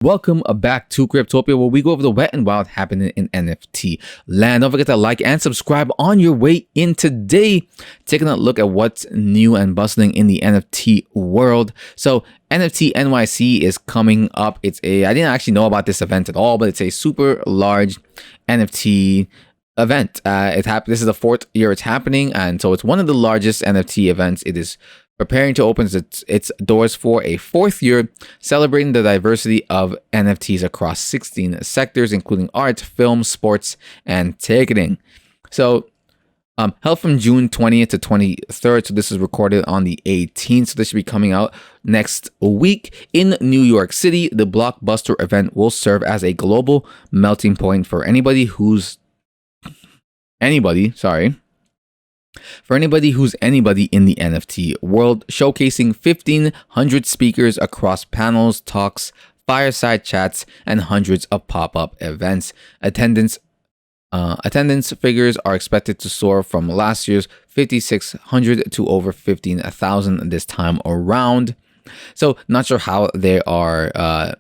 Welcome back to Cryptopia, where we go over the wet and wild happening in NFT land. Don't forget to like and subscribe on your way in today. Taking a look at what's new and bustling in the NFT world. So NFT NYC is coming up. I didn't actually know about this event at all, but it's a super large NFT event. This is the fourth year it's happening, and so it's one of the largest NFT events. It is preparing to open its doors for a fourth year, celebrating the diversity of NFTs across 16 sectors, including art, film, sports, and ticketing. So, held from June 20th to 23rd. So this is recorded on the 18th. So this should be coming out next week in New York City. The blockbuster event will serve as a global melting point for anybody who's anybody in the NFT world, showcasing 1,500 speakers across panels, talks, fireside chats, and hundreds of pop-up events. Attendance figures are expected to soar from last year's 5,600 to over 15,000 this time around. So not sure how they are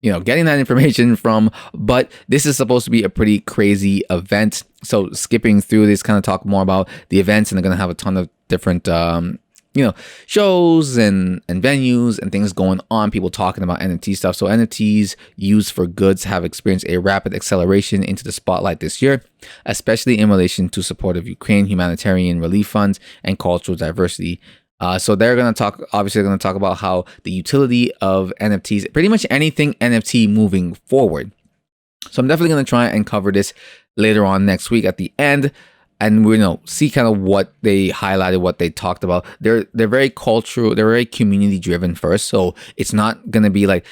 getting that information from, but this is supposed to be a pretty crazy event. So skipping through this, kind of talk more about the events, and they're going to have a ton of different, shows and venues and things going on, people talking about NFT stuff. So NFTs used for goods have experienced a rapid acceleration into the spotlight this year, especially in relation to support of Ukraine, humanitarian relief funds, and cultural diversity. So they're going to talk about how the utility of NFTs, pretty much anything NFT moving forward. So I'm definitely going to try and cover this later on next week at the end, and we see kind of what they highlighted, what they talked about. They're very cultural, they're very community driven first. So it's not going to be like,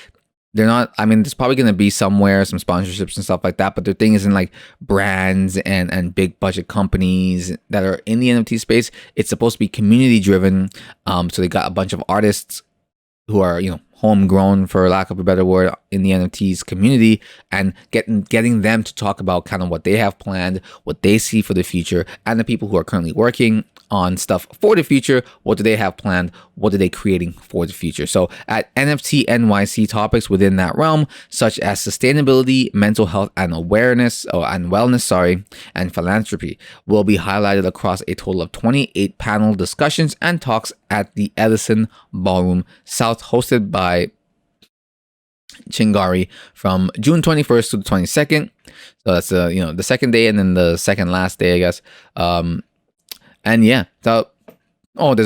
there's probably going to be somewhere some sponsorships and stuff like that, but their thing isn't like brands and big budget companies that are in the NFT space. It's supposed to be community driven. So they got a bunch of artists who are, homegrown, for lack of a better word, in the NFTs community, and getting them to talk about kind of what they have planned, what they see for the future, and the people who are currently working on stuff for the future. What do they have planned? What are they creating for the future? So at NFT NYC, topics within that realm, such as sustainability, mental health and wellness, and philanthropy, will be highlighted across a total of 28 panel discussions and talks at the Edison Ballroom South, hosted by Chingari from June 21st to the 22nd. So that's the second day, and then the second last day, I guess. There's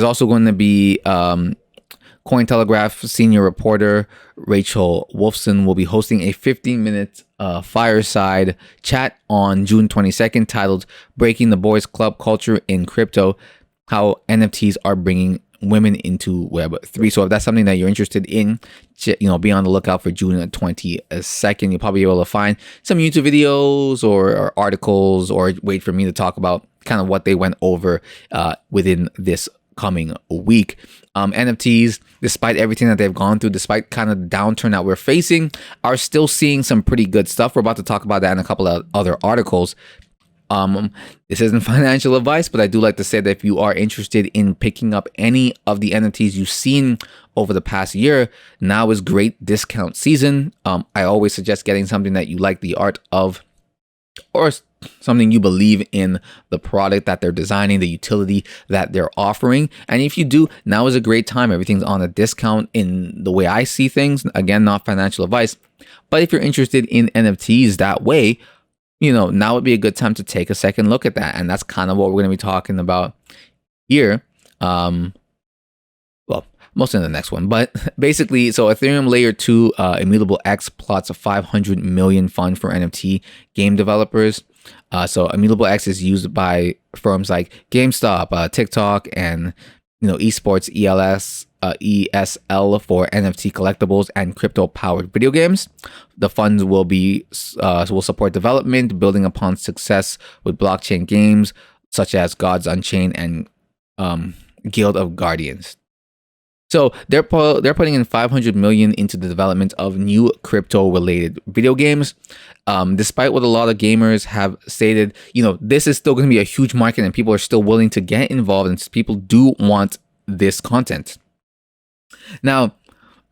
also going to be Cointelegraph senior reporter Rachel Wolfson will be hosting a 15-minute fireside chat on June 22nd titled "Breaking the Boys Club Culture in Crypto: How NFTs Are Bringing Women into Web3." So if that's something that you're interested in, be on the lookout for June 22nd. You'll probably be able to find some YouTube videos or articles, or wait for me to talk about kind of what they went over within this coming week. NFTs, despite everything that they've gone through, despite kind of the downturn that we're facing, are still seeing some pretty good stuff. We're about to talk about that in a couple of other articles. This isn't financial advice, but I do like to say that if you are interested in picking up any of the NFTs you've seen over the past year, now is great discount season. I always suggest getting something that you like the art of, or something you believe in the product that they're designing, the utility that they're offering. And if you do, now is a great time. Everything's on a discount in the way I see things. Again, not financial advice, but if you're interested in NFTs that way, now would be a good time to take a second look at that. And that's kind of what we're going to be talking about here. Mostly in the next one, but basically, so Ethereum Layer 2 Immutable X plots a 500 million fund for NFT game developers. So Immutable X is used by firms like GameStop, TikTok, and esports ESL for NFT collectibles and crypto-powered video games. The funds will support development, building upon success with blockchain games such as Gods Unchained and Guild of Guardians. So they're putting in 500 million into the development of new crypto-related video games. Despite what a lot of gamers have stated, this is still going to be a huge market, and people are still willing to get involved, and people do want this content. Now,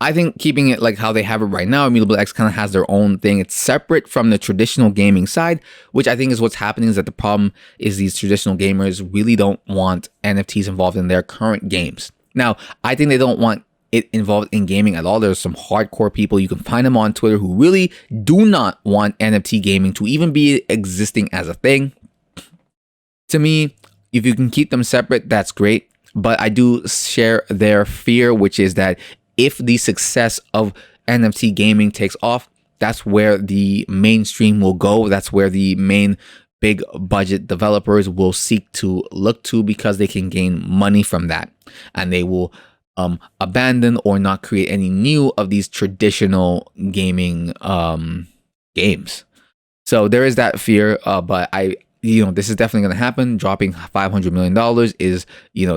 I think keeping it like how they have it right now, Immutable X kind of has their own thing. It's separate from the traditional gaming side, which I think is what's happening. Is that the problem is these traditional gamers really don't want NFTs involved in their current games. Now, I think they don't want it involved in gaming at all. There's some hardcore people, you can find them on Twitter, who really do not want NFT gaming to even be existing as a thing. To me, if you can keep them separate, that's great. But I do share their fear, which is that if the success of NFT gaming takes off, that's where the mainstream will go. That's where the main big budget developers will seek to look to, because they can gain money from that, and they will abandon or not create any new of these traditional gaming games. So there is that fear, but this is definitely going to happen. Dropping $500 million is,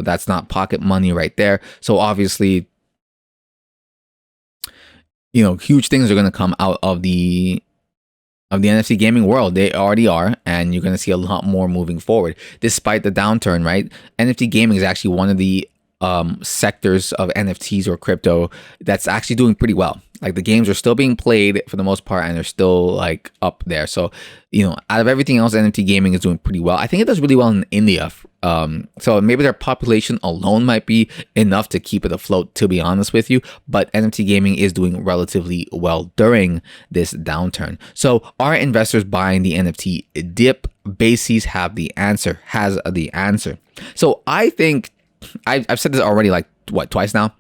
that's not pocket money right there. So obviously, huge things are going to come out of the NFT gaming world. They already are, and you're going to see a lot more moving forward. Despite the downturn, right? NFT gaming is actually one of the sectors of NFTs or crypto that's actually doing pretty well. Like, the games are still being played for the most part, and they're still like up there. So, out of everything else, NFT gaming is doing pretty well. I think it does really well in India. So maybe their population alone might be enough to keep it afloat, to be honest with you. But NFT gaming is doing relatively well during this downturn. So are investors buying the NFT dip? Bases has the answer. So I think I've said this already, like, twice now.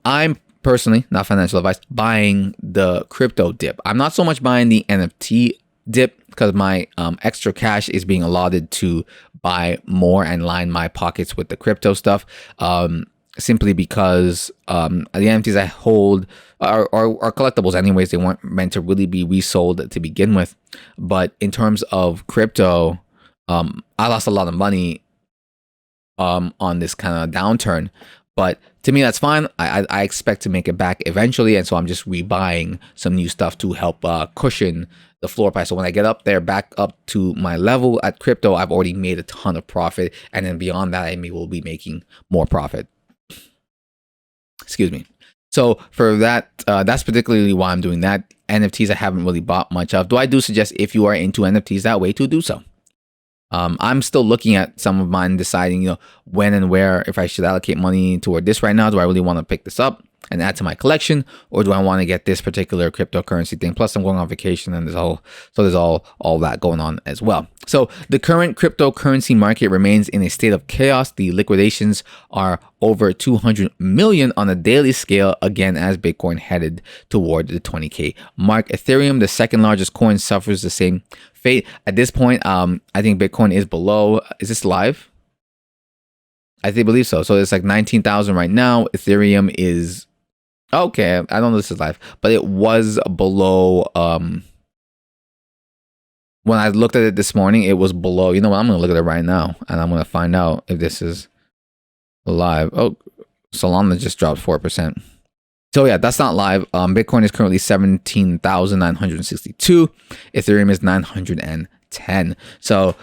I'm personally, not financial advice, buying the crypto dip. I'm not so much buying the NFT dip, because my extra cash is being allotted to buy more and line my pockets with the crypto stuff. Simply because the NFTs I hold are collectibles anyways. They weren't meant to really be resold to begin with. But in terms of crypto, I lost a lot of money on this kind of downturn. But to me, that's fine. I expect to make it back eventually. And so I'm just rebuying some new stuff to help cushion the floor price. So when I get up there, back up to my level at crypto, I've already made a ton of profit. And then beyond that, I will be making more profit. Excuse me. So for that, that's particularly why I'm doing that. NFTs I haven't really bought much of. Though I do suggest, if you are into NFTs that way, to do so. I'm still looking at some of mine, deciding, when and where, if I should allocate money toward this right now. Do I really want to pick this up and add to my collection, or do I want to get this particular cryptocurrency thing? Plus, I'm going on vacation, and there's all that going on as well. So the current cryptocurrency market remains in a state of chaos. The liquidations are over 200 million on a daily scale, again, as Bitcoin headed toward the 20K mark. Ethereum, the second largest coin, suffers the same fate. At this point, I think Bitcoin is below. Is this live? I believe so. So it's like 19,000 right now. Ethereum is okay. I don't know if this is live, but it was below. When I looked at it this morning, it was below. You know what? I'm gonna look at it right now, and I'm gonna find out if this is live. Oh, Solana just dropped 4%. So yeah, that's not live. Bitcoin is currently 17,962. Ethereum is 910. So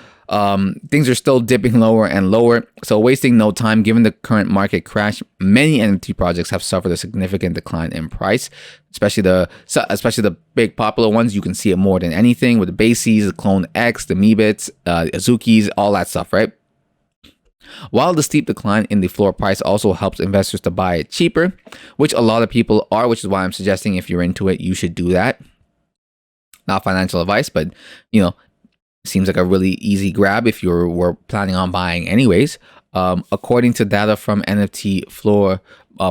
things are still dipping lower and lower. So wasting no time, given the current market crash, many NFT projects have suffered a significant decline in price, especially the big popular ones. You can see it more than anything with the Bases, the Clone X, the Meebits, Azukis, all that stuff, right? While the steep decline in the floor price also helps investors to buy it cheaper, which a lot of people are, which is why I'm suggesting, if you're into it, you should do that. Not financial advice, but seems like a really easy grab if you were planning on buying anyways. According to data from NFT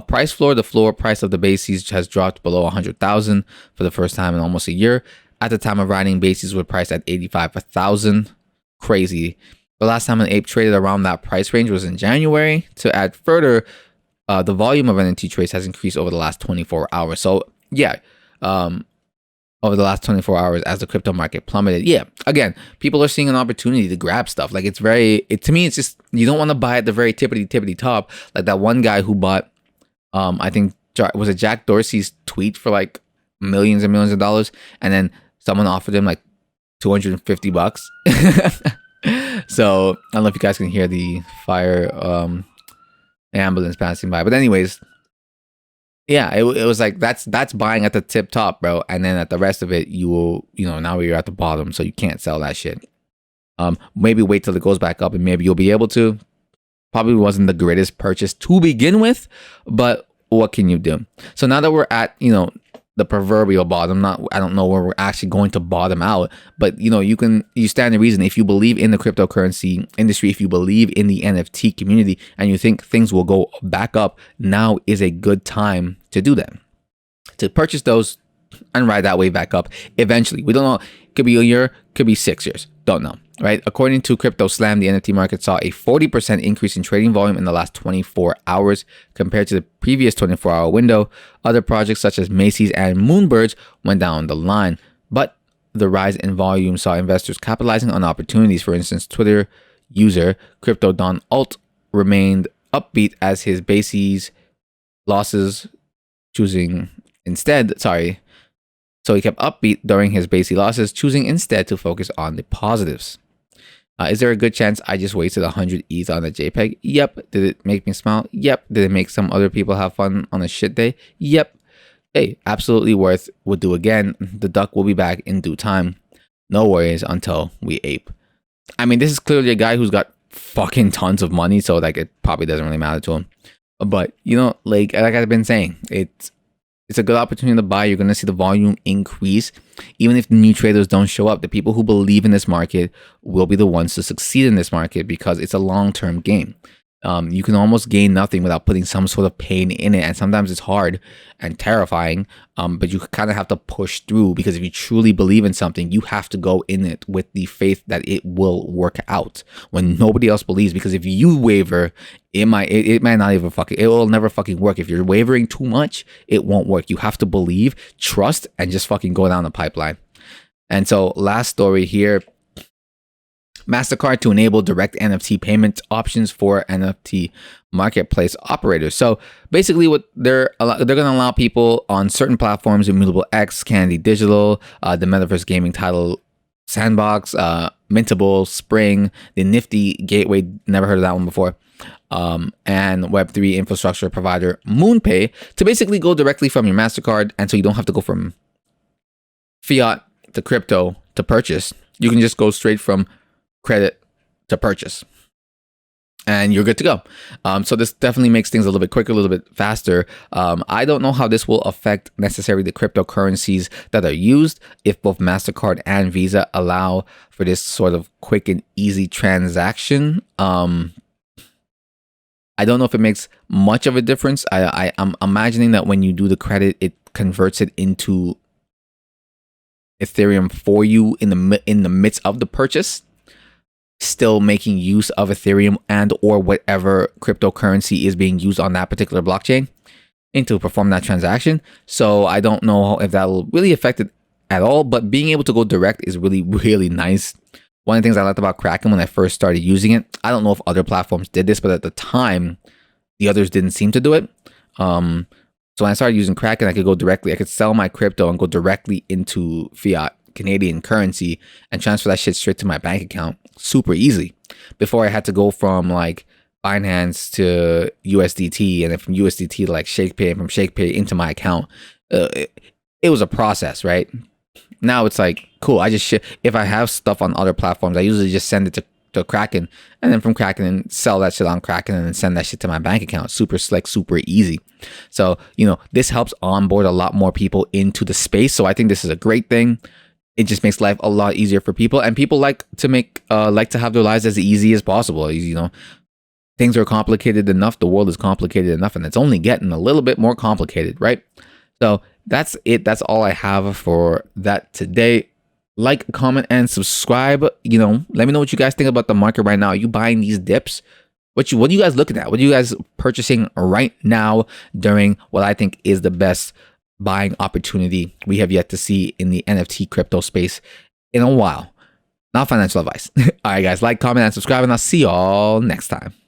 Price Floor, the floor price of the Bases has dropped below 100,000 for the first time in almost a year. At the time of writing, Bases were priced at 85,000. Crazy. The last time an ape traded around that price range was in January. To add further, the volume of NFT trades has increased over the last 24 hours. So yeah, over the last 24 hours as the crypto market plummeted. Yeah, again, people are seeing an opportunity to grab stuff. Like, to me, it's just, you don't want to buy at the very tippity top. Like that one guy who bought, I think, was it Jack Dorsey's tweet for like millions and millions of dollars, and then someone offered him like $250. So I don't know if you guys can hear the fire ambulance passing by, but anyways, Yeah, it was like that's buying at the tip top, bro, and then at the rest of it, you will, now you're at the bottom, so you can't sell that shit. Maybe wait till it goes back up, and maybe you'll be able to. Probably wasn't the greatest purchase to begin with, but what can you do? So now that we're at, the proverbial bottom, I don't know where we're actually going to bottom out, but you stand to reason if you believe in the cryptocurrency industry, if you believe in the NFT community, and you think things will go back up, now is a good time to do that, to purchase those and ride that wave back up eventually. We don't know. Could be a year, could be 6 years. Don't know, right? According to Crypto Slam, the NFT market saw a 40% increase in trading volume in the last 24 hours compared to the previous 24-hour window. Other projects such as Macy's and Moonbirds went down the line, but the rise in volume saw investors capitalizing on opportunities. For instance, Twitter user Crypto Don Alt remained upbeat as his bases losses choosing instead, So he kept upbeat during his basic losses, choosing instead to focus on the positives. Is there a good chance I just wasted 100 ETH on a JPEG? Yep. Did it make me smile? Yep. Did it make some other people have fun on a shit day? Yep. Hey, absolutely worth. Would do again. The duck will be back in due time. No worries until we ape. I mean, this is clearly a guy who's got fucking tons of money, so like it probably doesn't really matter to him. But like I've been saying, it's a good opportunity to buy. You're going to see the volume increase. Even if the new traders don't show up, the people who believe in this market will be the ones to succeed in this market because it's a long-term game. You can almost gain nothing without putting some sort of pain in it. And sometimes it's hard and terrifying, but you kind of have to push through because if you truly believe in something, you have to go in it with the faith that it will work out when nobody else believes. Because if you waver, it might not even it will never fucking work. If you're wavering too much, it won't work. You have to believe, trust, and just fucking go down the pipeline. And so last story here. MasterCard to enable direct NFT payment options for NFT marketplace operators. So basically what they're going to allow people on certain platforms, Immutable X, Candy Digital, the Metaverse gaming title Sandbox, Mintable, Spring, the Nifty Gateway, never heard of that one before, and Web3 infrastructure provider MoonPay to basically go directly from your MasterCard. And so you don't have to go from fiat to crypto to purchase. You can just go straight from credit to purchase and you're good to go. So this definitely makes things a little bit quicker, a little bit faster. I don't know how this will affect necessarily the cryptocurrencies that are used if both MasterCard and Visa allow for this sort of quick and easy transaction. I don't know if it makes much of a difference. I'm imagining that when you do the credit, it converts it into Ethereum for you in the midst of the purchase, still making use of Ethereum and or whatever cryptocurrency is being used on that particular blockchain and to perform that transaction. So I don't know if that will really affect it at all, but being able to go direct is really, really nice. One of the things I liked about Kraken when I first started using it, I don't know if other platforms did this, but at the time, the others didn't seem to do it. So when I started using Kraken, I could go directly, I could sell my crypto and go directly into fiat Canadian currency and transfer that shit straight to my bank account super easily. Before I had to go from like Binance to USDT and then from USDT to like ShakePay and from ShakePay into my account. It was a process, right? Now it's like, cool, I just if I have stuff on other platforms, I usually just send it to Kraken and then from Kraken and sell that shit on Kraken and then send that shit to my bank account. Super slick, super easy. So, this helps onboard a lot more people into the space. So I think this is a great thing. It just makes life a lot easier for people, and people like to have their lives as easy as possible. Things are complicated enough. The world is complicated enough, and it's only getting a little bit more complicated, right? So that's it. That's all I have for that today. Like, comment, and subscribe. Let me know what you guys think about the market right now. Are you buying these dips? What are you guys looking at? What are you guys purchasing right now during what I think is the best buying opportunity we have yet to see in the NFT crypto space in a while? Not financial advice. All right, guys, like, comment, and subscribe, and I'll see y'all next time.